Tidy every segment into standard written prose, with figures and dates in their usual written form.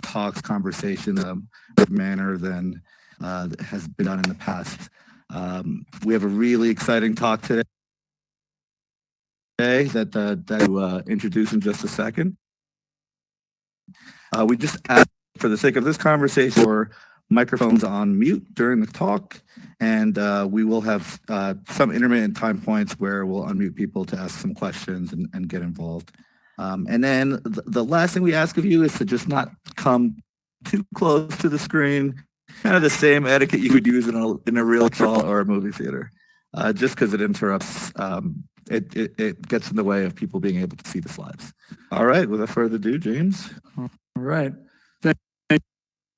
talks, conversation manner than has been done in the past. We have a really exciting talk today that I'll introduce in just a second. We just asked, for the sake of this conversation, for microphones on mute during the talk, and we will have some intermittent time points where we'll unmute people to ask some questions and get involved. And then the last thing we ask of you is to just not come too close to the screen, kind of the same etiquette you would use in a real call or a movie theater, just because it interrupts, it gets in the way of people being able to see the slides. All right, without further ado, James. All right.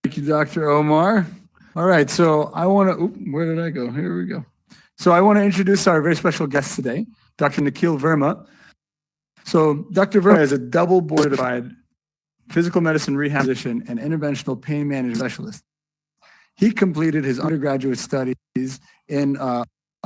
Thank you, Dr. Omar. All right, so I want to, where did I go? Here we go. So I want to introduce our very special guest today, Dr. Nikhil Verma. So Dr. Verma is a double board certified physical medicine rehab physician and interventional pain management specialist. He completed his undergraduate studies in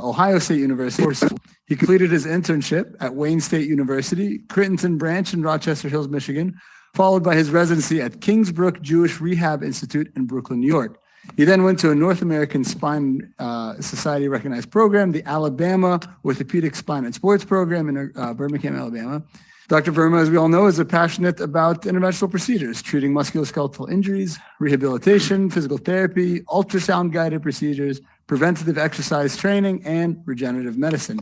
Ohio State University. He completed his internship at Wayne State University, Crittenton Branch in Rochester Hills, Michigan, followed by his residency at Kingsbrook Jewish Rehab Institute in Brooklyn, New York. He then went to a North American Spine Society recognized program, the Alabama Orthopedic Spine and Sports Program in Birmingham, Alabama. Dr. Verma, as we all know, is passionate about interventional procedures, treating musculoskeletal injuries, rehabilitation, physical therapy, ultrasound-guided procedures, preventative exercise training, and regenerative medicine.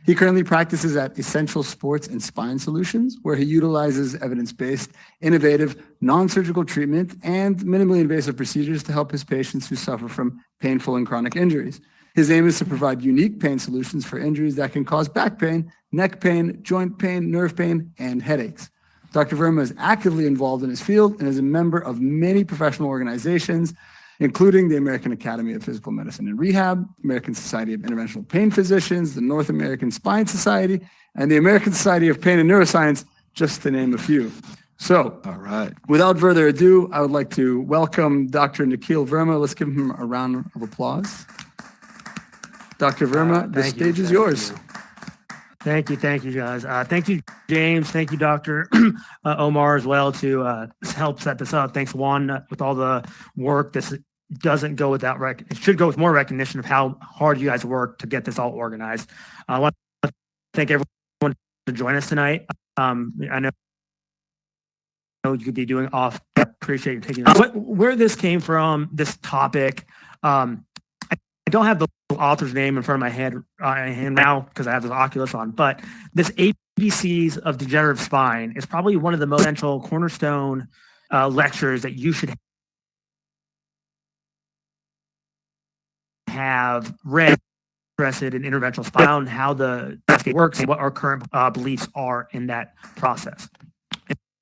He currently practices at Essential Sports and Spine Solutions, where he utilizes evidence-based, innovative, non-surgical treatment and minimally invasive procedures to help his patients who suffer from painful and chronic injuries. His aim is to provide unique pain solutions for injuries that can cause back pain, neck pain, joint pain, nerve pain, and headaches. Dr. Verma is actively involved in his field and is a member of many professional organizations, including the American Academy of Physical Medicine and Rehab, American Society of Interventional Pain Physicians, the North American Spine Society, and the American Society of Pain and Neuroscience, just to name a few. So, all right, without further ado, I would like to welcome Dr. Nikhil Verma. Let's give him a round of applause. Dr. Verma, the stage is yours. Thank you, guys. Thank you, James. Thank you, Dr. Omar, as well, to help set this up. Thanks, Juan, with all the work. This doesn't go without it should go with more recognition of how hard you guys work to get this all organized. I want to thank everyone to join us tonight. I know you could be doing off. I appreciate you taking this. Where this came from, this topic, I don't have the author's name in front of my head now because I have this Oculus on, but this ABCs of Degenerative Spine is probably one of the most essential cornerstone lectures that you should have read, interested in interventional spine, how the cascade works and what our current beliefs are in that process.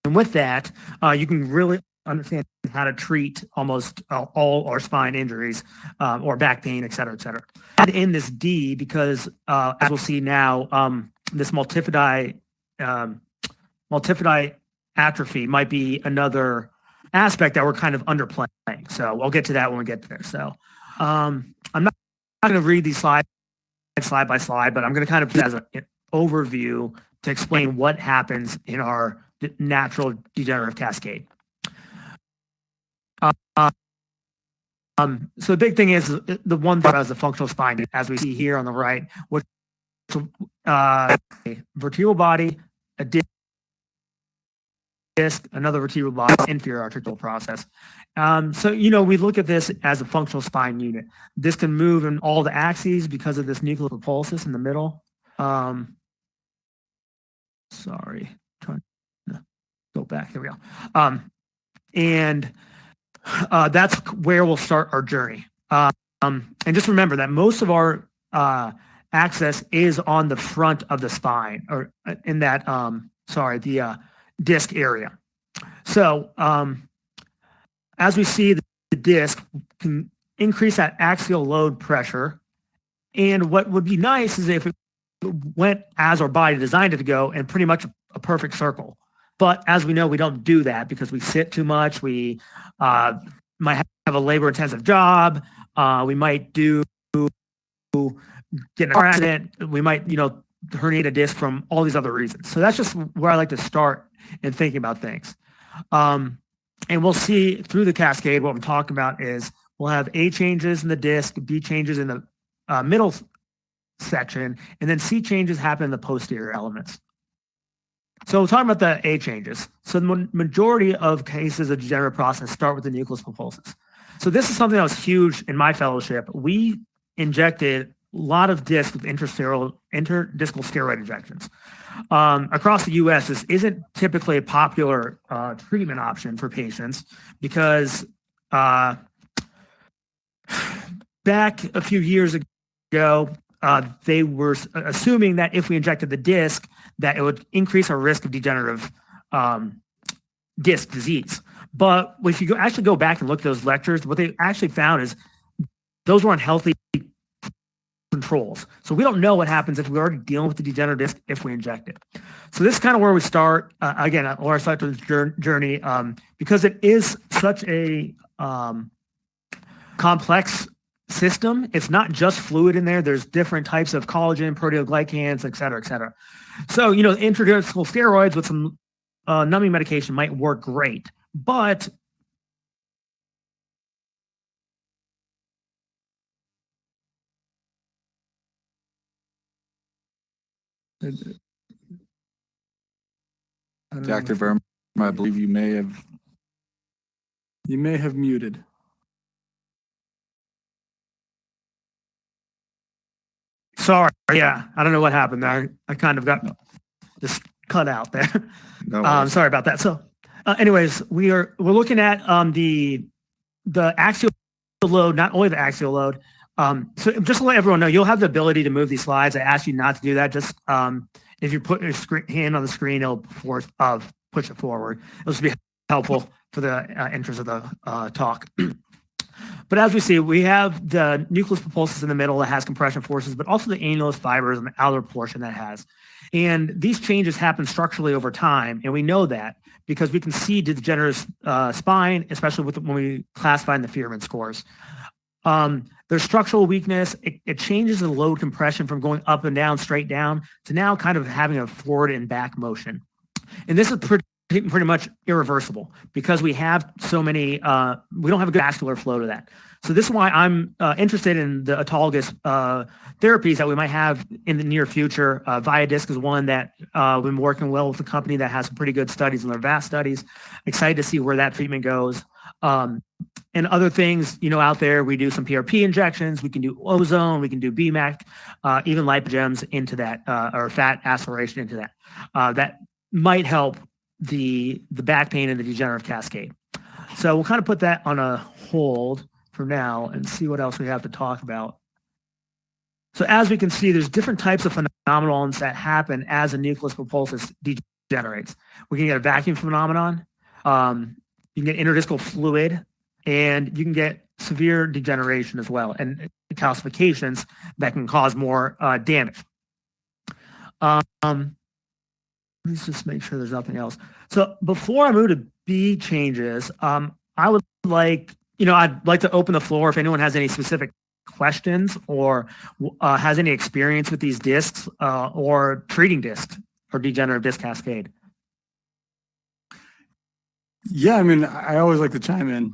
And with that, you can really understand how to treat almost all our spine injuries or back pain, et cetera, et cetera. Add in this D because, as we'll see now, this multifidi atrophy might be another aspect that we're kind of underplaying. So I'll get to that when we get there. So I'm not going to read these slides slide by slide, but I'm going to kind of put as an overview to explain what happens in our natural degenerative cascade. So the big thing is the one thing as the functional spine, as we see here on the right, which a vertebral body, a disc, another vertebral body, inferior articular process. So, we look at this as a functional spine unit. This can move in all the axes because of this nucleus pulsus in the middle. Sorry, trying to go back. Here we go. And that's where we'll start our journey. And just remember that most of our access is on the front of the spine, or in that, the disc area. So as we see, the disc can increase that axial load pressure. And what would be nice is if it went as our body designed it to go, and pretty much a perfect circle. But as we know, we don't do that because we sit too much. We might have a labor-intensive job. We might get in a car accident. We might, herniate a disc from all these other reasons. So that's just where I like to start in thinking about things. And we'll see through the cascade, what I'm talking about is we'll have A changes in the disc, B changes in the middle section, and then C changes happen in the posterior elements. So we're talking about the A changes. So the majority of cases of degenerative process start with the nucleus pulposus. So this is something that was huge in my fellowship. We injected a lot of discs with interdiscal steroid injections. Across the U.S., this isn't typically a popular treatment option for patients because back a few years ago, they were assuming that if we injected the disc, that it would increase our risk of degenerative disc disease. But if you actually go back and look at those lectures, what they actually found is those were unhealthy controls. So we don't know what happens if we're already dealing with the degenerative disc if we inject it. So this is kind of where we start, again, where I start this journey, because it is such a complex system. It's not just fluid in there. There's different types of collagen, proteoglycans, et cetera, et cetera. So, intradiscal steroids with some numbing medication might work great, but Dr. Verma, I believe you may have muted. sorry, yeah, I don't know what happened there. I kind of got just cut out there. No Sorry about that. So, anyways, we're looking at the axial load, not only the axial load. So just to let everyone know, you'll have the ability to move these slides. I ask you not to do that. Just if you put your hand on the screen, it'll push it forward. It'll just be helpful for the interest of the talk. But as we see, we have the nucleus pulposus in the middle that has compression forces, but also the annulus fibers on the outer portion that has. And these changes happen structurally over time, and we know that because we can see degenerative spine, especially when we classify in the Fearman scores. There's structural weakness. It changes the load compression from going up and down, straight down, to now kind of having a forward and back motion. And this is pretty much irreversible because we have so many, we don't have a good vascular flow to that. So this is why I'm interested in the autologous therapies that we might have in the near future. Viadisc is one that we've been working well with a company that has some pretty good studies in their VAST studies. Excited to see where that treatment goes. And other things, out there, we do some PRP injections, we can do ozone, we can do BMAC, even lipogems into that, or fat aspiration into that. That might help the back pain and the degenerative cascade. So we'll kind of put that on a hold for now and see what else we have to talk about. So as we can see, there's different types of phenomenons that happen as a nucleus pulposus degenerates. We can get a vacuum phenomenon, you can get interdiscal fluid, and you can get severe degeneration as well, and calcifications that can cause more damage. Let's just make sure there's nothing else. So before I move to B changes, I would like, I'd like to open the floor if anyone has any specific questions or has any experience with these discs or treating discs or degenerative disc cascade. Yeah, I always like to chime in.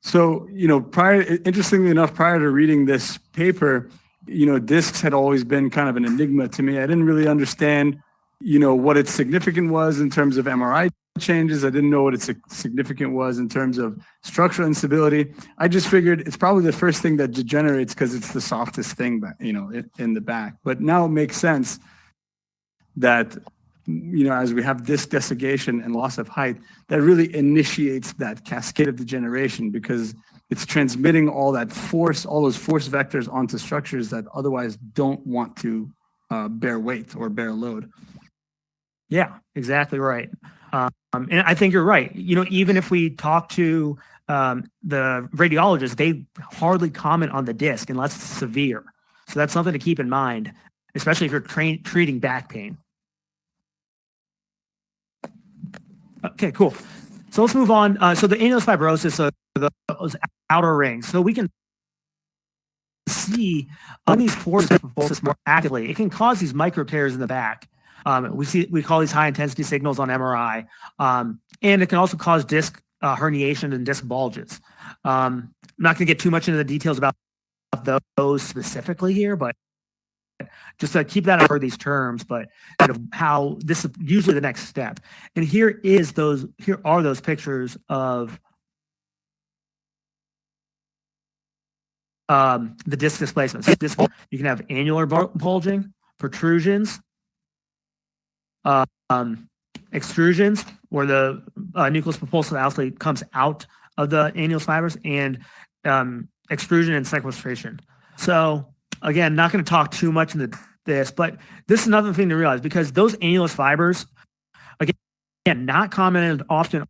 So, interestingly enough, prior to reading this paper, discs had always been kind of an enigma to me. I didn't really understand, what its significance was in terms of MRI changes. I didn't know what its significance was in terms of structural instability. I just figured it's probably the first thing that degenerates because it's the softest thing, in the back. But now it makes sense that, as we have disc desiccation and loss of height, that really initiates that cascade of degeneration because it's transmitting all that force, all those force vectors onto structures that otherwise don't want to bear weight or bear load. Yeah, exactly right. And I think you're right. Even if we talk to the radiologists, they hardly comment on the disc unless it's severe. So that's something to keep in mind, especially if you're treating back pain. Okay, cool. So let's move on. So the annulus fibrosis, so those outer rings. So we can see on these forces more actively. It can cause these micro tears in the back. We call these high intensity signals on MRI, and it can also cause disc herniation and disc bulges. I'm not going to get too much into the details about those specifically here, but just to keep that for these terms, but how this is usually the next step. And here are those pictures of the disc displacement. So you can have annular bulging, protrusions, extrusions, where the nucleus propulsive actually comes out of the annulus fibers, and extrusion and sequestration. So again, not going to talk too much into this, but this is another thing to realize, because those annulus fibers, again, not commented often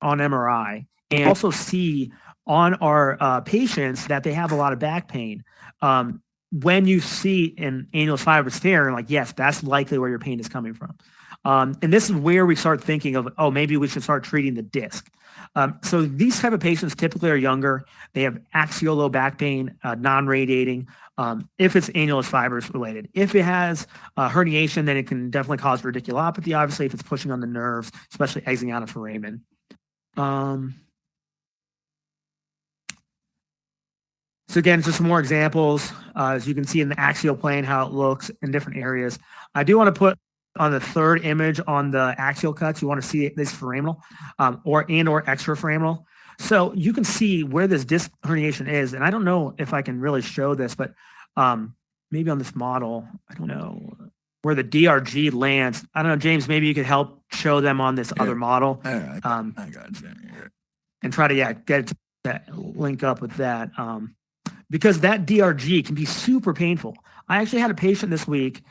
on MRI, and also see on our patients that they have a lot of back pain. When you see an annulus fibrous tear, like, yes, that's likely where your pain is coming from. And this is where we start thinking of, oh, maybe we should start treating the disc. So these type of patients typically are younger. They have axial low back pain, non-radiating, if it's annulus fibers related. If it has herniation, then it can definitely cause radiculopathy, obviously, if it's pushing on the nerves, especially exiting out of foramen. So again, just some more examples. As you can see in the axial plane, how it looks in different areas. I do want to put on the third image on the axial cuts, you want to see this foraminal or extraforaminal. So you can see where this disc herniation is. And I don't know if I can really show this, but maybe on this model, I don't know where the DRG lands. I don't know, James, maybe you could help show them on this other model. I got you. And try to get it to link up with that. Because that DRG can be super painful. I actually had a patient this week.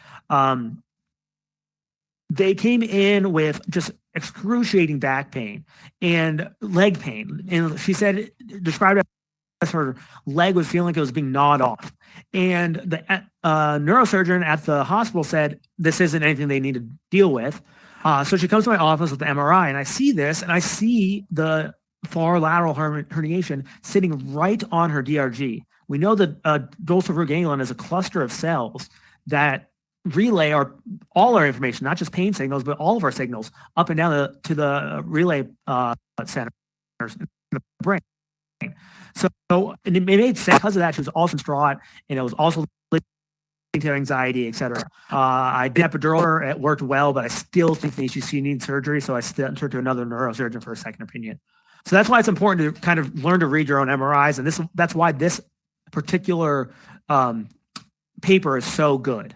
They came in with just excruciating back pain and leg pain. And she said, described it as her leg was feeling like it was being gnawed off. And the neurosurgeon at the hospital said, this isn't anything they need to deal with. So she comes to my office with the MRI, and I see this, and I see the far lateral herniation sitting right on her DRG. We know that dorsal root ganglion is a cluster of cells that relay all our information, not just pain signals, but all of our signals up and down to the relay centers in the brain. So and it made sense because of that. She was also distraught, and it was also leading to anxiety, etc. I did epidural. It worked well, but I still think she needs surgery, so I sent her to another neurosurgeon for a second opinion. So that's why it's important to kind of learn to read your own MRIs, and that's why this particular paper is so good.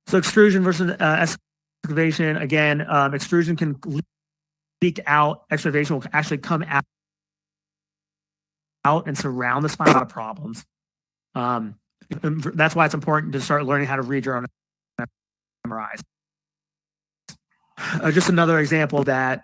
So extrusion versus excavation, again, extrusion can leak out, excavation will actually come out and surround the spine. A lot of problems. That's why it's important to start learning how to read your own MRIs. Just another example of that,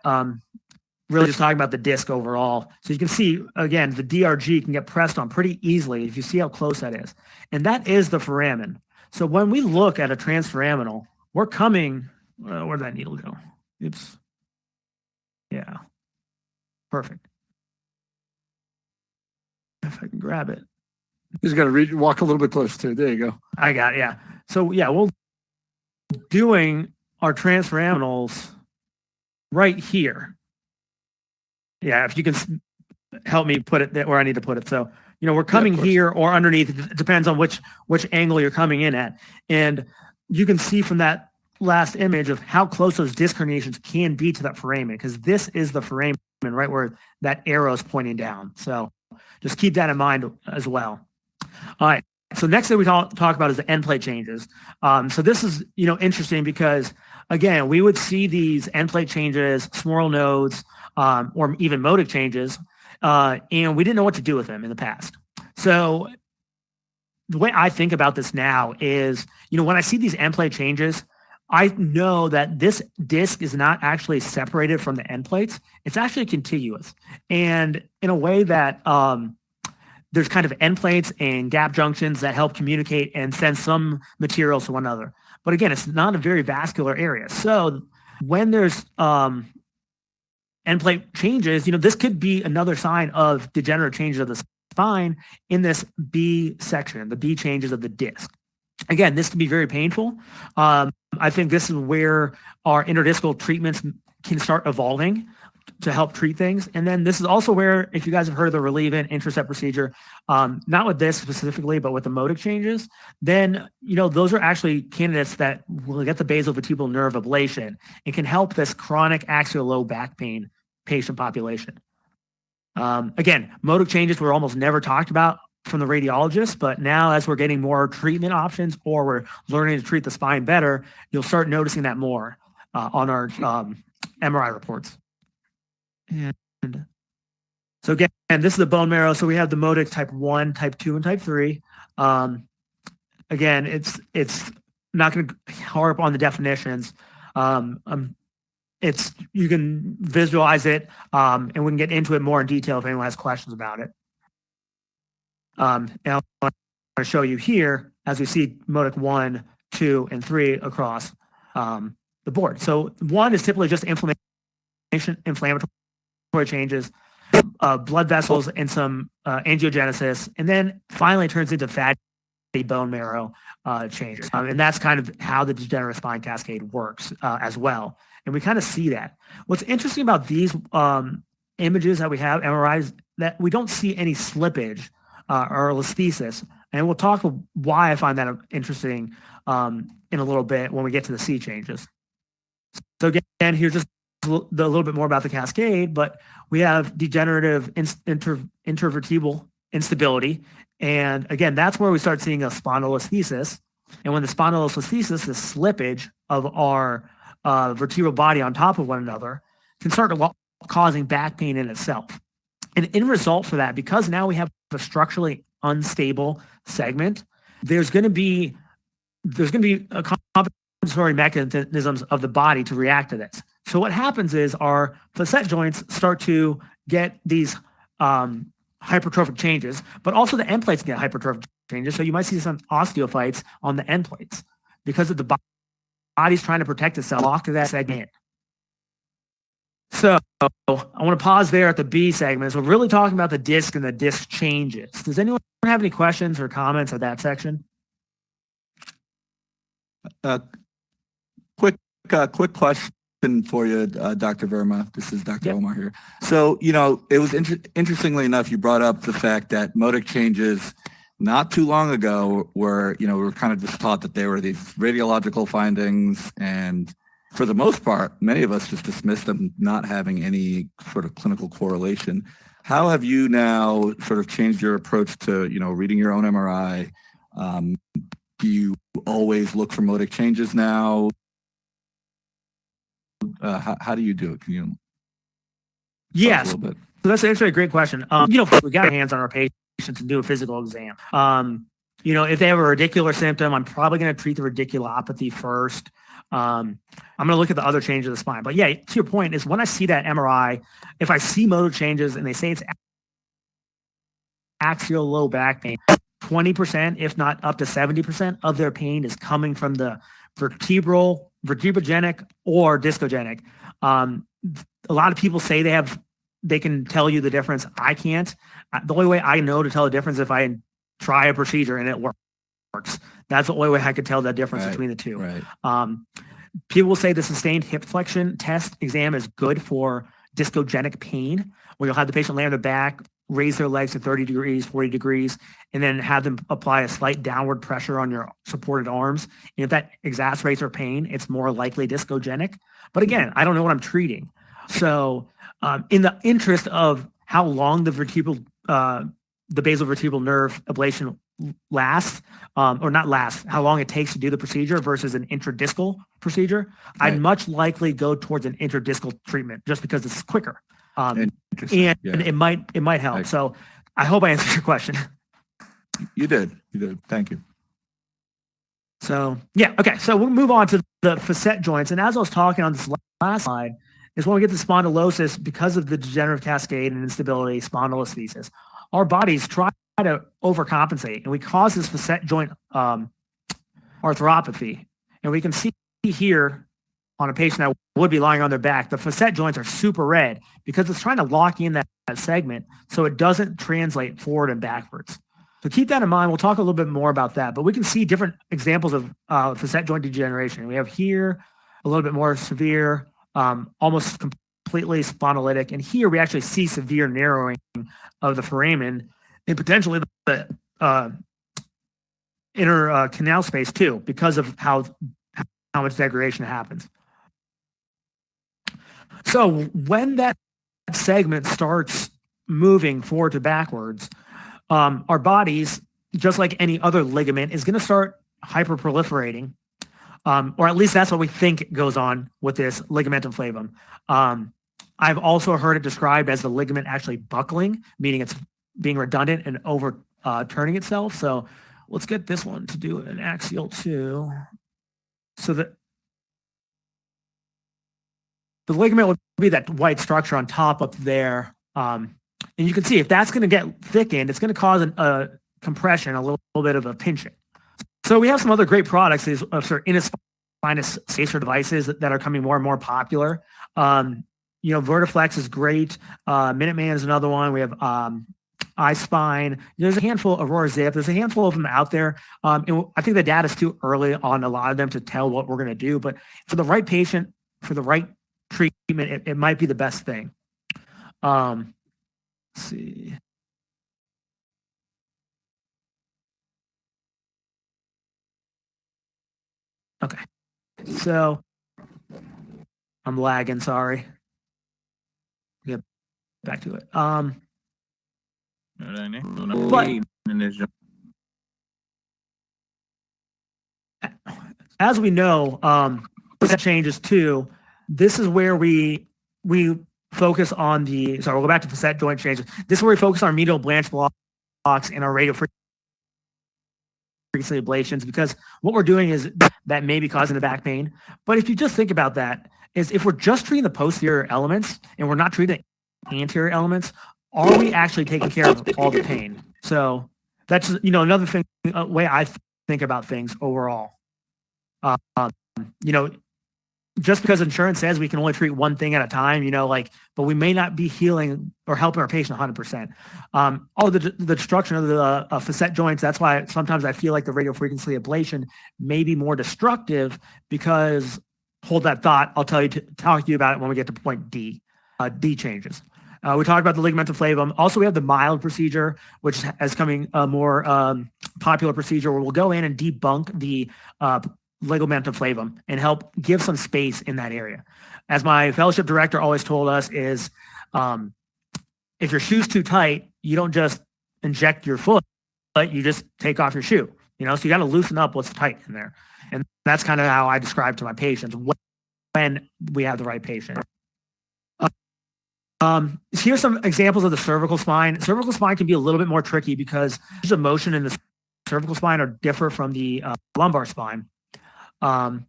really just talking about the disc overall. So you can see, again, the DRG can get pressed on pretty easily if you see how close that is. And that is the foramen. So when we look at a transforaminal, we're coming, where'd that needle go? Oops. Yeah. Perfect. If I can grab it. You just got to walk a little bit closer to it. There you go. I got it, yeah. So yeah, we're doing our transforaminals right here. Yeah, if you can help me put it where I need to put it. So, we're coming here or underneath. It depends on which angle you're coming in at. And you can see from that last image of how close those disc herniations can be to that foramen, because this is the foramen right where that arrow is pointing down. So just keep that in mind as well. All right. So next thing we talk about is the end plate changes. So this is, interesting because, again, we would see these end plate changes, smoral nodes, or even modic changes, and we didn't know what to do with them in the past. So the way I think about this now is, when I see these end plate changes, I know that this disc is not actually separated from the end plates. It's actually contiguous. And in a way that there's kind of end plates and gap junctions that help communicate and send some materials to one another. But again, it's not a very vascular area. So when there's end plate changes, this could be another sign of degenerative changes of the spine in this B section, the B changes of the disc. Again, this can be very painful. I think this is where our interdiscal treatments can start evolving. to help treat things. And then this is also where, if you guys have heard of the relievant intercept procedure, not with this specifically, but with the modic changes, then, those are actually candidates that will get the basovertebral nerve ablation and can help this chronic axial low back pain patient population. Again, modic changes were almost never talked about from the radiologist, but now as we're getting more treatment options or we're learning to treat the spine better, you'll start noticing that more on our MRI reports. And so again, this is the bone marrow. So we have the modic type 1, type 2, and type 3. Again, it's not going to harp on the definitions. You can visualize it, and we can get into it more in detail if anyone has questions about it. And I want to show you here, as we see modic 1, 2, and 3 across the board. So 1 is typically just inflammatory changes, blood vessels, and some angiogenesis, and then finally turns into fatty bone marrow changes. And that's kind of how the degenerative spine cascade works as well. And we kind of see that. What's interesting about these images that we have, MRIs, that we don't see any slippage or listhesis. And we'll talk why I find that interesting in a little bit when we get to the C changes. So again, here's just a little bit more about the cascade, but we have degenerative intervertebral instability. And again, that's where we start seeing a spondylolisthesis. And when the spondylolisthesis, the slippage of our vertebral body on top of one another, can start causing back pain in itself. And in result for that, because now we have a structurally unstable segment, there's going to be a compensatory mechanisms of the body to react to this. So what happens is our facet joints start to get these hypertrophic changes, but also the end plates get hypertrophic changes. So you might see some osteophytes on the end plates because of the body's trying to protect itself, lock that segment. So I want to pause there at the B segment. So we're really talking about the disc and the disc changes. Does anyone have any questions or comments at that section? Quick question for you, Dr. Verma. This is Dr. Yep. Omar here. So, it was interestingly enough, you brought up the fact that modic changes not too long ago were, we were kind of just taught that they were these radiological findings, and for the most part, many of us just dismissed them not having any sort of clinical correlation. How have you now sort of changed your approach to, reading your own MRI? Do you always look for modic changes now? How do you do it? Can you Yes. talk a little bit? So that's actually a great question. We got our hands on our patients and do a physical exam. If they have a radicular symptom, I'm probably going to treat the radiculopathy first. I'm going to look at the other changes of the spine. But yeah, to your point is when I see that MRI, if I see motor changes and they say it's axial low back pain, 20%, if not up to 70% of their pain is coming from the vertebrogenic or discogenic. A lot of people say they can tell you the difference. I can't. The only way I know to tell the difference is if I try a procedure and it works. That's the only way I could tell the difference between the two. Right. People will say the sustained hip flexion test exam is good for discogenic pain, where you'll have the patient lay on their back, raise their legs to 30 degrees, 40 degrees, and then have them apply a slight downward pressure on your supported arms. And if that exacerbates their pain, it's more likely discogenic. But again, I don't know what I'm treating. So in the interest of how long the basal vertebral nerve ablation lasts, or not lasts, how long it takes to do the procedure versus an intradiscal procedure, right, I'd much likely go towards an intradiscal treatment just because it's quicker. And it might help. Right. So I hope I answered your question. You did. Thank you. So yeah, okay. So we'll move on to the facet joints. And as I was talking on this last slide, is when we get to spondylosis, because of the degenerative cascade and instability, spondylolisthesis, our bodies try to overcompensate, and we cause this facet joint arthropathy. And we can see here on a patient that would be lying on their back, the facet joints are super red because it's trying to lock in that segment so it doesn't translate forward and backwards. So keep that in mind. We'll talk a little bit more about that, but we can see different examples of facet joint degeneration. We have here a little bit more severe, almost completely spondylitic. And here we actually see severe narrowing of the foramen and potentially the inner canal space too, because of how much degradation happens. So when that segment starts moving forward to backwards, our bodies, just like any other ligament, is going to start hyperproliferating, or at least that's what we think goes on with this ligamentum flavum. I've also heard it described as the ligament actually buckling, meaning it's being redundant and overturning itself. So let's get this one to do an axial too. So that the ligament would be that white structure on top up there. And you can see if that's going to get thickened, it's going to cause a compression, a little bit of a pinching. So we have some other great products, these sort of inner-spinous spacer devices that are coming more and more popular. Vertiflex is great. Minuteman is another one. We have iSpine. There's a handful, Aurora Zip. There's a handful of them out there. And I think the data is too early on a lot of them to tell what we're going to do. But for the right patient, for the right treatment, it might be the best thing. Let's see. Okay. So I'm lagging, sorry. Get back to it. As we know, that changes too. This is where we focus on we'll go back to facet joint changes. This is where we focus on our medial branch blocks and our radial frequency ablations, because what we're doing is that may be causing the back pain. But if you just think about that, is if we're just treating the posterior elements and we're not treating the anterior elements, are we actually taking care of all the pain? So that's another thing, way I think about things overall. Just because insurance says we can only treat one thing at a time, but we may not be healing or helping our patient 100%. The destruction of the facet joints, that's why sometimes I feel like the radiofrequency ablation may be more destructive, because, hold that thought, I'll talk to you about it when we get to point D. D changes. We talked about the ligamentum flavum. Also, we have the mild procedure, which is coming a more popular procedure, where we'll go in and debunk the ligamentum flavum and help give some space in that area. As my fellowship director always told us, is if your shoe's too tight, you don't just inject your foot, but you just take off your shoe. So you got to loosen up what's tight in there. And that's kind of how I describe to my patients when we have the right patient. Here's some examples of the cervical spine. Cervical spine can be a little bit more tricky because the motion in the cervical spine are differ from the lumbar spine. But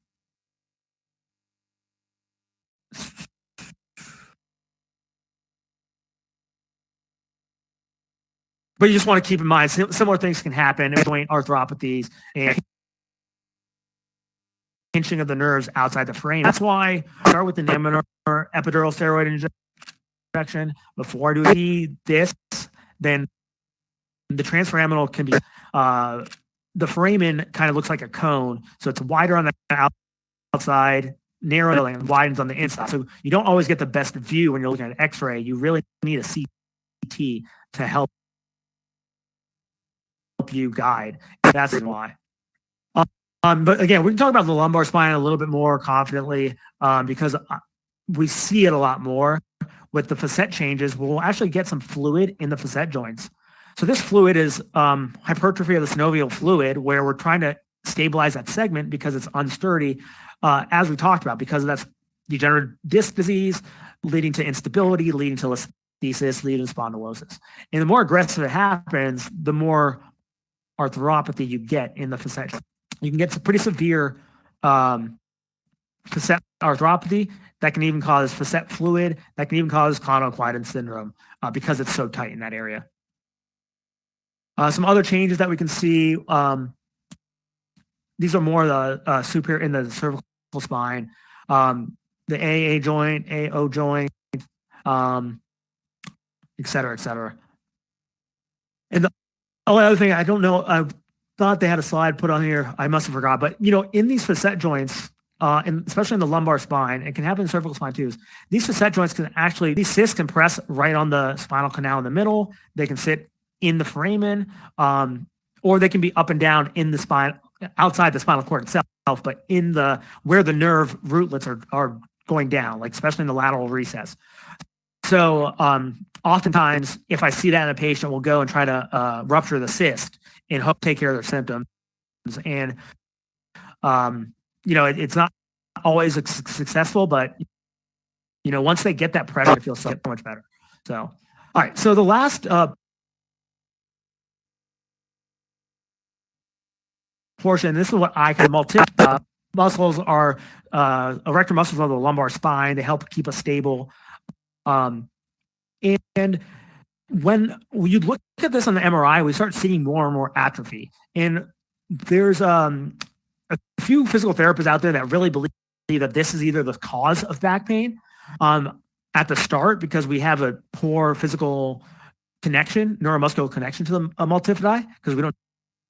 you just want to keep in mind, similar things can happen, joint arthropathies and pinching of the nerves outside the frame. That's why I start with the epidural steroid injection. Before I do this, then the transforaminal can be the foramen kind of looks like a cone, so it's wider on the outside, narrow, and widens on the inside. So you don't always get the best view when you're looking at an X-ray. You really need a CT to help you guide. That's why. But again, we can talk about the lumbar spine a little bit more confidently, because we see it a lot more. With the facet changes, we'll actually get some fluid in the facet joints. So this fluid is hypertrophy of the synovial fluid, where we're trying to stabilize that segment because it's unsturdy, as we talked about, because that's degenerative disc disease leading to instability, leading to listhesis, leading to spondylosis. And the more aggressive it happens, the more arthropathy you get in the facet. You can get some pretty severe facet arthropathy that can even cause facet fluid, that can even cause Conno-Clyden syndrome because it's so tight in that area. Some other changes that we can see, these are more the superior in the cervical spine, the AA joint, AO joint, et cetera, et cetera. And the only other thing, I don't know, I thought they had a slide put on here. I must have forgot, but in these facet joints, and especially in the lumbar spine, it can happen in cervical spine too, is these facet joints can actually, these cysts can press right on the spinal canal in the middle. They can sit in the foramen, or they can be up and down in the spine, outside the spinal cord itself, but in the, where the nerve rootlets are going down, like especially in the lateral recess. So oftentimes, if I see that in a patient, we'll go and try to rupture the cyst and hope to take care of their symptoms. And, it's not always successful, but, once they get that pressure, it feels so much better. So, all right. So the last portion, this is what I call muscles are erector muscles of the lumbar spine. They help keep us stable. And when you look at this on the MRI, we start seeing more and more atrophy. And there's a few physical therapists out there that really believe that this is either the cause of back pain at the start, because we have a poor physical connection, neuromuscular connection to the multifidi, because we don't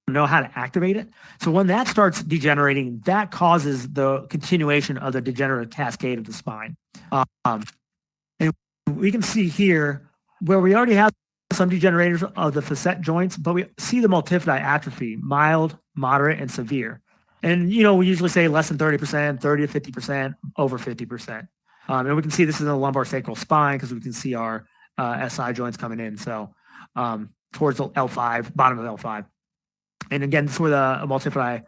know how to activate it. So when that starts degenerating, that causes the continuation of the degenerative cascade of the spine. And we can see here where we already have some degeneration of the facet joints, but we see the multifidi atrophy, mild, moderate, and severe. And, we usually say less than 30%, 30 to 50%, over 50%. And we can see this is in the lumbar sacral spine because we can see our SI joints coming in. So towards the L5, bottom of L5. And again, this is where the multifidi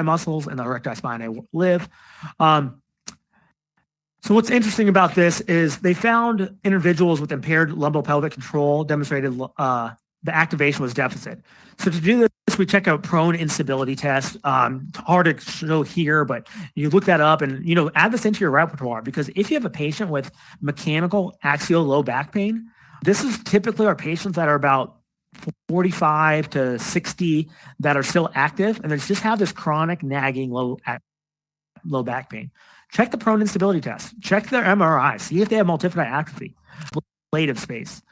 muscles and the erecti spinae live. So what's interesting about this is they found individuals with impaired lumbopelvic control demonstrated the activation was deficit. So to do this, we check a prone instability test. Hard to show here, but you look that up and, add this into your repertoire, because if you have a patient with mechanical axial low back pain, this is typically our patients that are about 45 to 60 that are still active, and they just have this chronic nagging low back pain. Check the prone instability test. Check their MRI. See if they have multifidi atrophy, ablative space.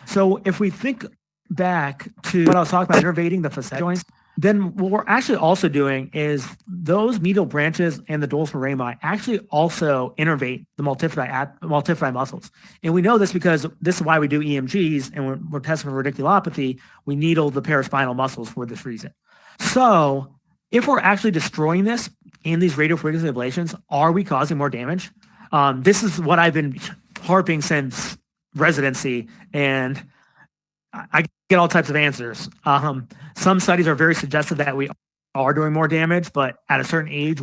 So if we think back to what I was talking about, innervating the facet joints, then what we're actually also doing is those medial branches and the dorsal rami actually also innervate the multifidi muscles. And we know this because this is why we do EMGs, and we're testing for radiculopathy. We needle the paraspinal muscles for this reason. So if we're actually destroying this in these radiofrequency ablations, are we causing more damage? This is what I've been harping since residency, and I get all types of answers. Some studies are very suggestive that we are doing more damage, but at a certain age,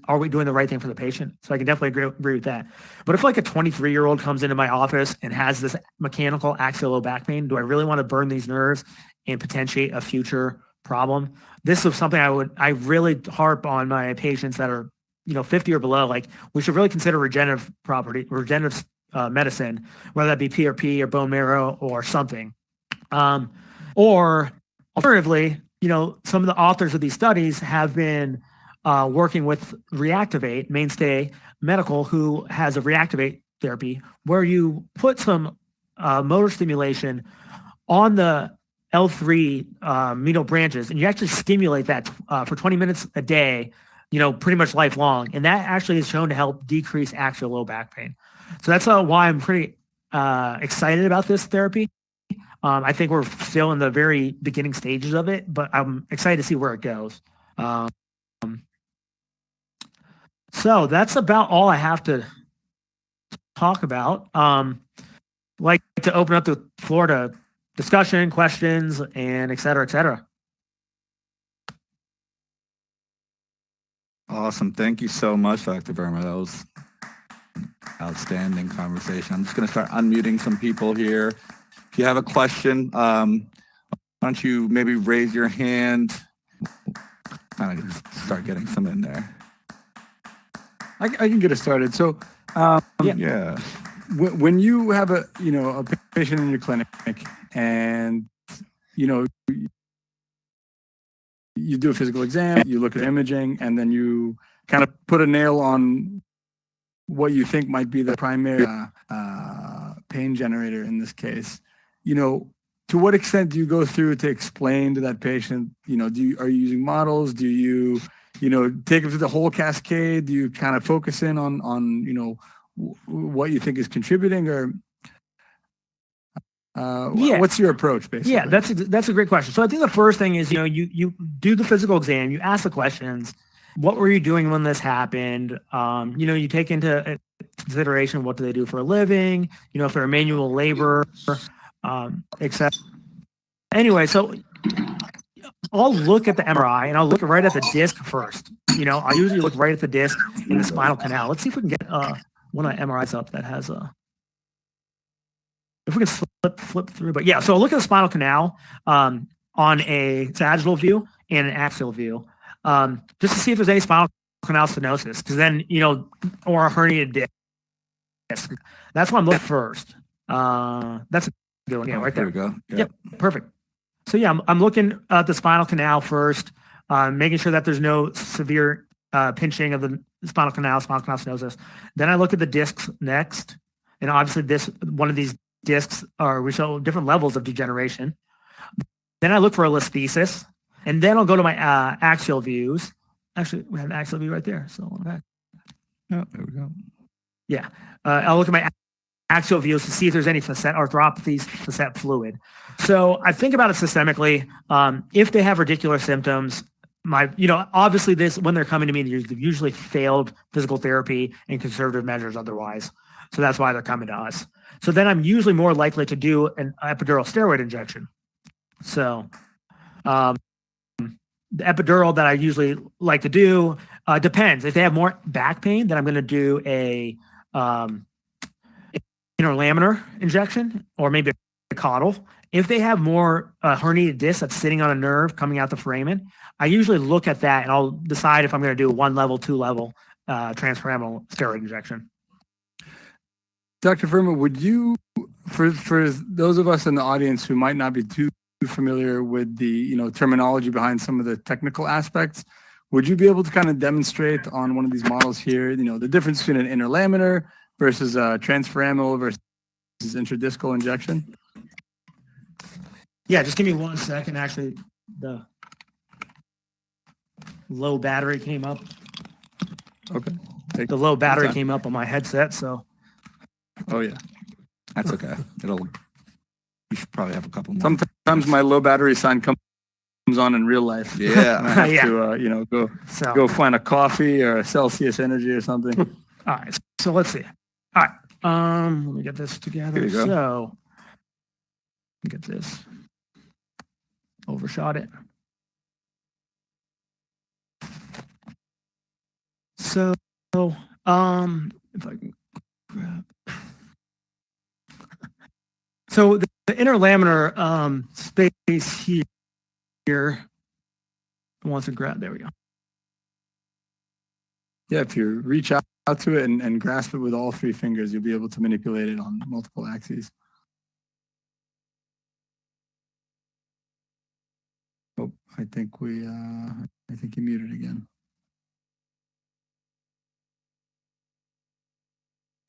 are we doing the right thing for the patient? So I can definitely agree with that. But if like a 23-year-old comes into my office and has this mechanical axial low back pain, do I really want to burn these nerves and potentiate a future problem? This is something I really harp on my patients that are 50 or below. Like, we should really consider regenerative medicine, whether that be PRP or bone marrow or something. Or alternatively, some of the authors of these studies have been working with Reactivate, Mainstay Medical, who has a Reactivate therapy where you put some motor stimulation on the L3 medial branches, and you actually stimulate that for 20 minutes a day, pretty much lifelong. And that actually is shown to help decrease axial low back pain. So that's why I'm pretty excited about this therapy. I think we're still in the very beginning stages of it, but I'm excited to see where it goes. So that's about all I have to talk about. Like to open up the floor to discussion, questions, and et cetera, et cetera. Awesome. Thank you so much, Dr. Verma. That was an outstanding conversation. I'm just going to start unmuting some people here. If you have a question, why don't you maybe raise your hand? Kind of just start getting some in there. I can get us started. So, Yeah. When you have a patient in your clinic and you do a physical exam, you look at imaging, and then you kind of put a nail on what you think might be the primary pain generator in this case. to what extent do you go through to explain to that patient, are you using models? Do you, take them through the whole cascade? Do you kind of focus in on what you think is contributing, or what's your approach basically? Yeah, that's a great question. So I think the first thing is, you do the physical exam, you ask the questions. What were you doing when this happened? You take into consideration what do they do for a living, if they're a manual laborer, etc. Anyway, so I'll look at the MRI and I'll look right at the disc first. I usually look right at the disc in the spinal canal. Let's see if we can get one of the MRIs up that has if we can flip through. But yeah, so I'll look at the spinal canal on a sagittal view and an axial view, just to see if there's any spinal canal stenosis, because then, or a herniated disc. That's what I'm looking first. That's a good one. Yeah, right there. There we go. Yep, perfect. So yeah, I'm looking at the spinal canal first, making sure that there's no severe pinching of the spinal canal stenosis. Then I look at the discs next, and obviously one of these discs we show different levels of degeneration. Then I look for a listhesis, and then I'll go to my axial views. Actually, we have an axial view right there. So back. Oh, there we go. Yeah, I'll look at my axial views to see if there's any facet arthropathies, facet fluid. So I think about it systemically. If they have radicular symptoms, obviously when they're coming to me, they've usually failed physical therapy and conservative measures otherwise. So that's why they're coming to us. So then I'm usually more likely to do an epidural steroid injection. So the epidural that I usually like to do depends. If they have more back pain, then I'm going to do a interlaminar injection or maybe a caudal. If they have more herniated disc that's sitting on a nerve coming out the foramen, I usually look at that and I'll decide if I'm going to do a 1-level, 2-level transforaminal steroid injection. Dr. Verma, would you, for those of us in the audience who might not be too familiar with the terminology behind some of the technical aspects, would you be able to kind of demonstrate on one of these models here, the difference between an interlaminar versus a transforaminal versus intradiscal injection? Yeah, just give me 1 second. Actually, the low battery came up. Okay. The low battery came up on my headset, so. Oh yeah, That's okay. You should probably have a couple more. sometimes my low battery sign comes on in real life. Yeah. I have Yeah. to So. go find a coffee or a Celsius Energy or something. All right, so let's see. All right, let me get this together. Here you go. So, get this. Overshot it. So, if I can grab. So the interlaminar space here wants to grab. There we go. Yeah, if you reach out to it and grasp it with all 3 fingers, you'll be able to manipulate it on multiple axes. Oh, I think you muted again.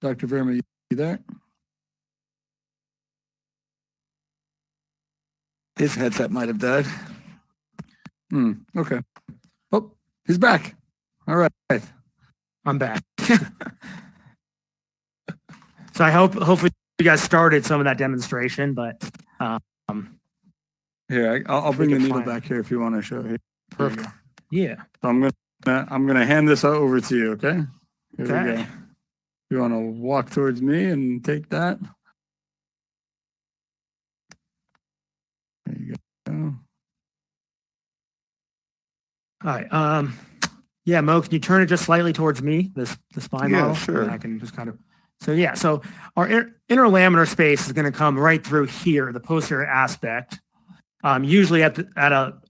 Dr. Verma, you there? His headset might have died. Okay. Oh, he's back. All right. I'm back. So hopefully you guys started some of that demonstration, but Here, I'll bring the can needle find back here if you want to show. Here we perfect. go. Yeah. So I'm gonna hand this over to you. Okay. Here we Okay. go. You want to walk towards me and take that? There you go. All right. Yeah, Mo, can you turn it just slightly towards me, the spine Yeah, model? sure. And I can just kind of. So yeah, so our interlaminar space is going to come right through here, the posterior aspect, usually at a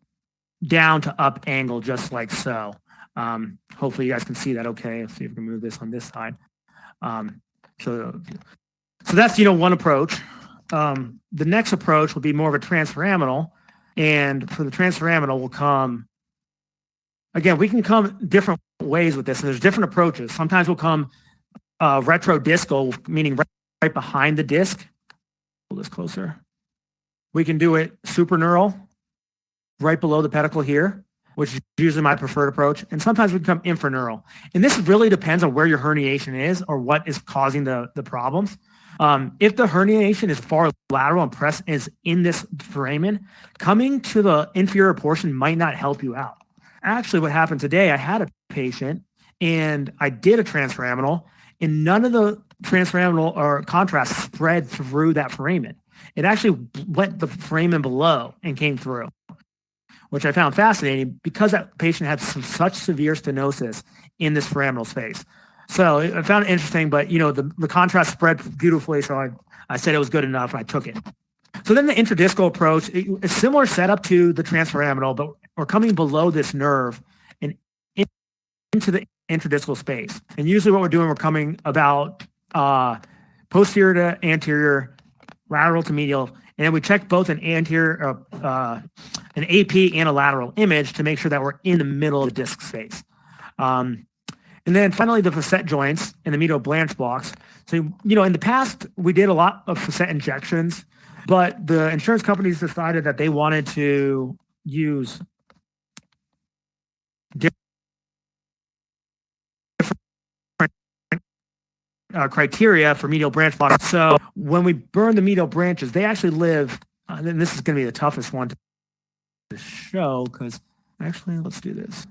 down to up angle, just like so. Hopefully you guys can see that okay. Let's see if we can move this on this side. So that's, one approach. The next approach will be more of a transforaminal, and for the transforaminal will come, again, we can come different ways with this, and there's different approaches. Sometimes we'll come retrodiscal, meaning right behind the disc. Pull this closer. We can do it supraneural, right below the pedicle here, which is usually my preferred approach. And sometimes we can come infraneural. And this really depends on where your herniation is or what is causing the problems. If the herniation is far lateral and press is in this foramen, coming to the inferior portion might not help you out. Actually, what happened today, I had a patient and I did a transforaminal and none of the transforaminal or contrast spread through that foramen. It actually went the foramen below and came through, which I found fascinating because that patient had such severe stenosis in this foraminal space. So I found it interesting, but the contrast spread beautifully, so I said it was good enough and I took it. So then the intradiscal approach, a similar setup to the transforaminal, but we're coming below this nerve and into the intradiscal space. And usually what we're doing, we're coming about posterior to anterior, lateral to medial, and then we check both an anterior, an AP and a lateral image to make sure that we're in the middle of the disc space. And then finally, the facet joints and the medial branch blocks. So, in the past, we did a lot of facet injections, but the insurance companies decided that they wanted to use different criteria for medial branch blocks. So when we burn the medial branches, they actually live, and this is going to be the toughest one to show because actually, let's do this.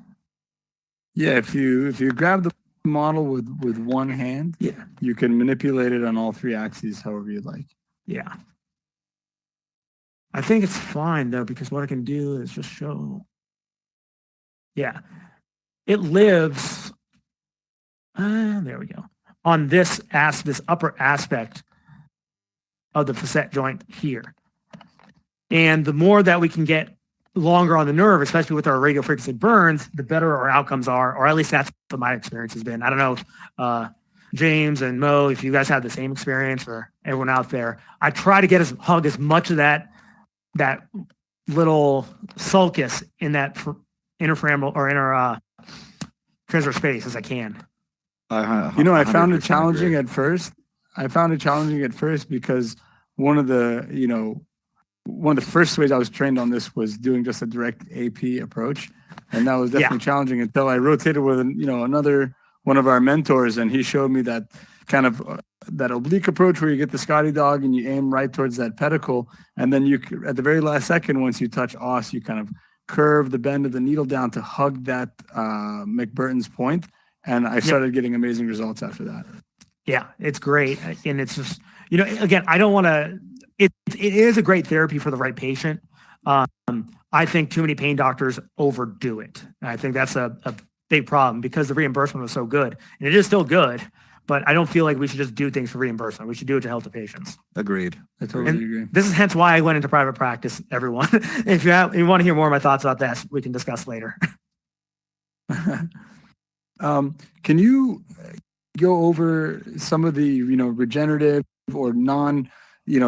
Yeah, if you grab the model with one hand, Yeah. you can manipulate it on all three axes however you like. Yeah. I think it's fine though, because what I can do is just show. Yeah. It lives, there we go, on this upper aspect of the facet joint here. And the more that we can get longer on the nerve, especially with our radio frequency burns, the better our outcomes are, or at least that's what my experience has been. I don't know if James and Mo, if you guys have the same experience or everyone out there. I try to hug as much of that little sulcus in that interforaminal or inner transverse space as I can. I found it challenging at first. Because one of the first ways I was trained on this was doing just a direct AP approach. And that was definitely challenging until I rotated with, another one of our mentors. And he showed me that kind of that oblique approach where you get the Scotty dog and you aim right towards that pedicle. And then at the very last second, once you touch os, you kind of curve the bend of the needle down to hug that McBurton's point. And I started getting amazing results after that. Yeah, it's great. And it's just, again, I don't want to, it is a great therapy for the right patient. I think too many pain doctors overdo it. And I think that's a big problem because the reimbursement was so good. And it is still good, but I don't feel like we should just do things for reimbursement. We should do it to help the patients. Agreed. I totally agree. This is hence why I went into private practice, everyone. If you want to hear more of my thoughts about that, we can discuss later. Can you go over some of the, regenerative or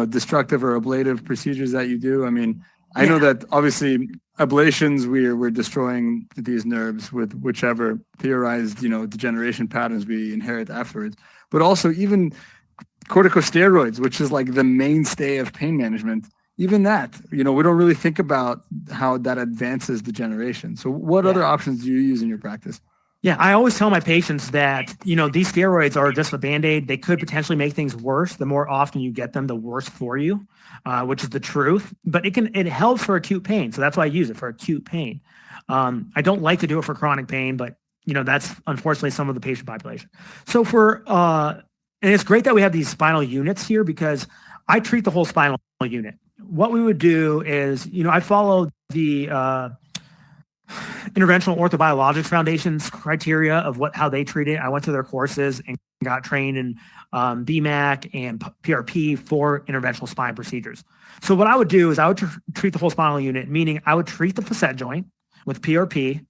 destructive or ablative procedures that you do? I mean, I know that obviously ablations, we're destroying these nerves with whichever theorized, degeneration patterns we inherit afterwards. But also even corticosteroids, which is like the mainstay of pain management, even that, we don't really think about how that advances degeneration. So what other options do you use in your practice? Yeah, I always tell my patients that, these steroids are just a Band-Aid. They could potentially make things worse. The more often you get them, the worse for you, which is the truth. But it helps for acute pain. So that's why I use it for acute pain. I don't like to do it for chronic pain, but, that's unfortunately some of the patient population. So and it's great that we have these spinal units here because I treat the whole spinal unit. What we would do is, I follow the Interventional Orthobiologics Foundation's criteria of how they treat it. I went to their courses and got trained in BMAC and PRP for interventional spine procedures. So what I would do is I would treat the whole spinal unit, meaning I would treat the facet joint with PRP.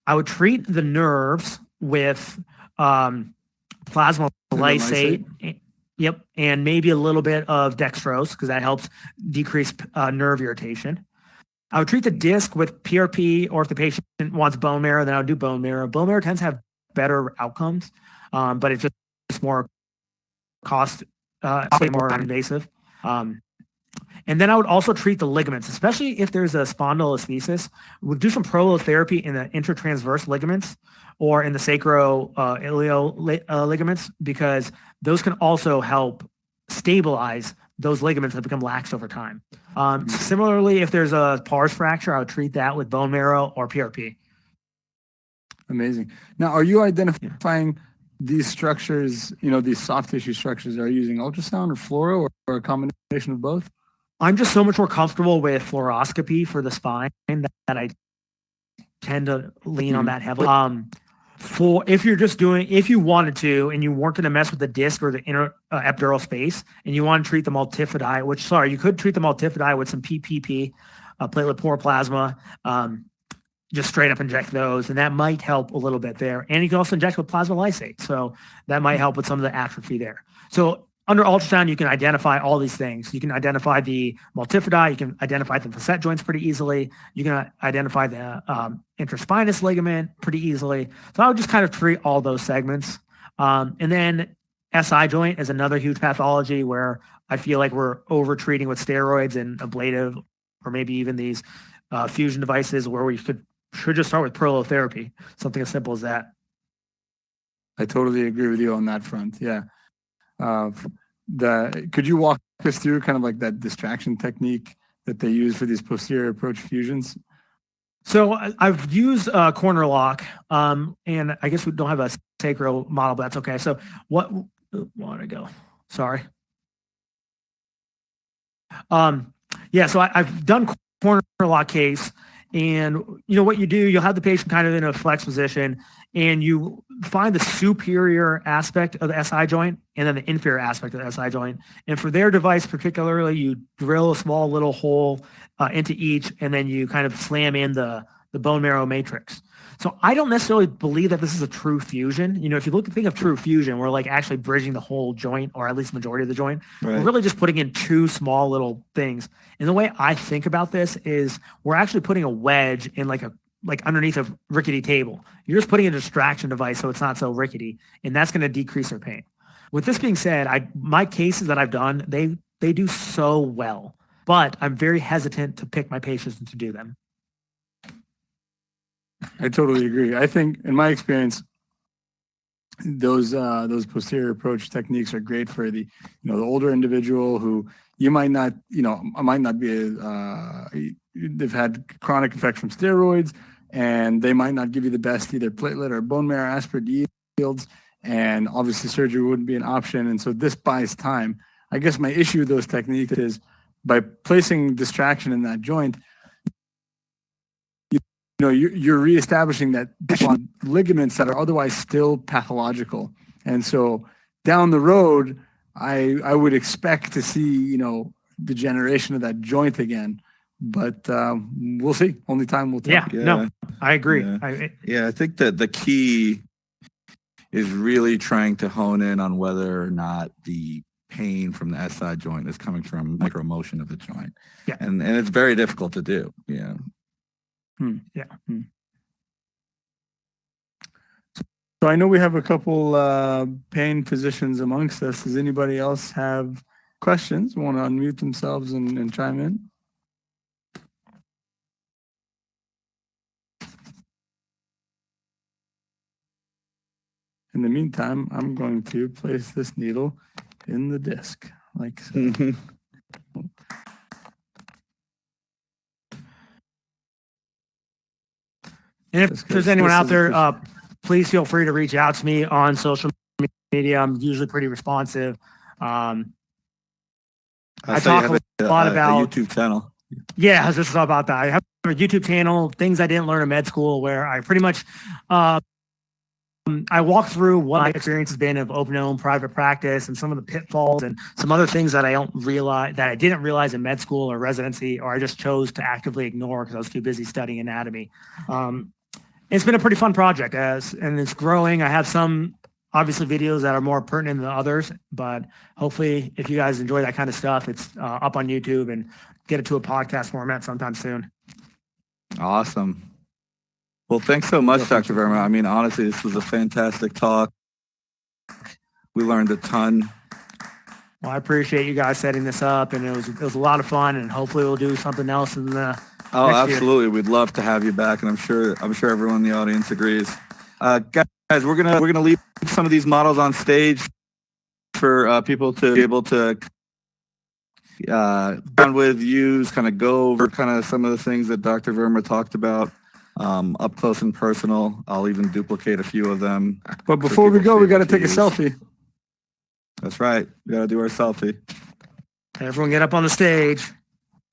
I would treat the nerves with plasma lysate. Yep, and maybe a little bit of dextrose because that helps decrease nerve irritation. I would treat the disc with PRP, or if the patient wants bone marrow, then I would do bone marrow. Bone marrow tends to have better outcomes, but it's just more cost, more invasive. And then I would also treat the ligaments, especially if there's a spondylolisthesis. We'll do some prolotherapy in the intertransverse ligaments or in the sacroiliac ligaments, because those can also help stabilize those ligaments that become lax over time. Similarly, if there's a pars fracture, I would treat that with bone marrow or PRP. Amazing. Now, are you identifying these structures, these soft tissue structures, are you using ultrasound or fluoro or a combination of both? I'm just so much more comfortable with fluoroscopy for the spine that I tend to lean on that heavily. If you wanted to, and you weren't going to mess with the disc or the inner epidural space, and you want to treat the multifidi, you could treat the multifidi with some PPP, platelet poor plasma, just straight up inject those, and that might help a little bit there. And you can also inject with plasma lysate, so that might help with some of the atrophy there. So under ultrasound, you can identify all these things. You can identify the multifidi, you can identify the facet joints pretty easily, you can identify the interspinous ligament pretty easily. So I would just kind of treat all those segments. And then SI joint is another huge pathology where I feel like we're over treating with steroids and ablative, or maybe even these fusion devices, where we should just start with prolotherapy, something as simple as that. I totally agree with you on that front. Yeah. Could you walk us through kind of like that distraction technique that they use for these posterior approach fusions? So I've used corner lock, and I guess we don't have a sacral model, but that's okay. So want to go? Sorry. Yeah. So I've done corner lock case, and what you do, you'll have the patient kind of in a flex position, and you find the superior aspect of the SI joint and then the inferior aspect of the SI joint. And for their device particularly, you drill a small little hole into each, and then you kind of slam in the bone marrow matrix. So I don't necessarily believe that this is a true fusion. If you think of true fusion, we're like actually bridging the whole joint, or at least majority of the joint. Right. We're really just putting in two small little things. And the way I think about this is we're actually putting a wedge in like underneath a rickety table. You're just putting a distraction device so it's not so rickety, and that's going to decrease their pain. With this being said, my cases that I've done, they do so well, but I'm very hesitant to pick my patients and to do them. I totally agree. I think, in my experience, those posterior approach techniques are great for the older individual who you might not be they've had chronic effects from steroids, and they might not give you the best either platelet or bone marrow aspirate yields, and obviously surgery wouldn't be an option. And so this buys time. I guess my issue with those techniques is by placing distraction in that joint, you're reestablishing that ligaments that are otherwise still pathological. And so down the road, I would expect to see, degeneration of that joint again. But we'll see. Only time will tell. Yeah, no, I agree. Yeah, I think that the key is really trying to hone in on whether or not the pain from the SI joint is coming from micromotion of the joint. Yeah. And it's very difficult to do. Yeah. Yeah. So I know we have a couple pain physicians amongst us. Does anybody else have questions? Want to unmute themselves and chime in? In the meantime, I'm going to place this needle in the disc, like so. And if there's anyone out there, please feel free to reach out to me on social media. I'm usually pretty responsive. I talk a lot about a YouTube channel. Yeah, this is all about that. I have a YouTube channel, things I didn't learn in med school, where I pretty much I walk through what my experience has been of open private practice and some of the pitfalls and some other things that I didn't realize in med school or residency, or I just chose to actively ignore because I was too busy studying anatomy. It's been a pretty fun project and it's growing. I have some obviously videos that are more pertinent than others, but hopefully if you guys enjoy that kind of stuff, it's up on YouTube and get it to a podcast format sometime soon. Awesome. Well, thanks so much, Dr. Verma. I mean, honestly, this was a fantastic talk. We learned a ton. Well, I appreciate you guys setting this up, and it was a lot of fun, and hopefully we'll do something else in the Oh, next year. absolutely. We'd love to have you back, and I'm sure everyone in the audience agrees. Guys, we're gonna leave some of these models on stage for people to be able to on with, use, kind of go over kind of some of the things that Dr. Verma talked about up close and personal. I'll even duplicate a few of them. But before we go, we got to take a use. selfie. That's right. We got to do our selfie. Everyone get up on the stage.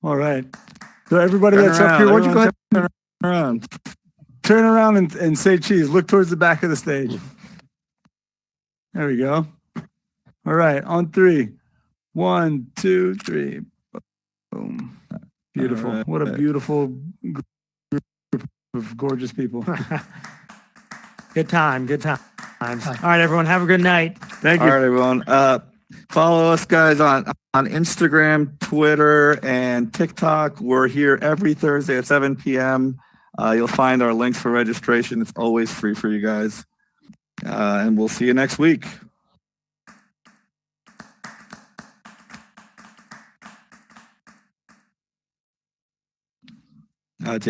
All right. So everybody Turn that's up around. here, why don't you go ahead Around. turn around and say cheese. Look towards the back of the stage. There we go. All right, on 3. 1, 2, 3. Boom. Beautiful. All right. What a beautiful group of gorgeous people. Good times. All right, everyone, have a good night. Thank All you. right, everyone. Follow us, guys, on Instagram, Twitter, and TikTok. We're here every Thursday at 7 p.m. You'll find our links for registration. It's always free for you guys. And we'll see you next week.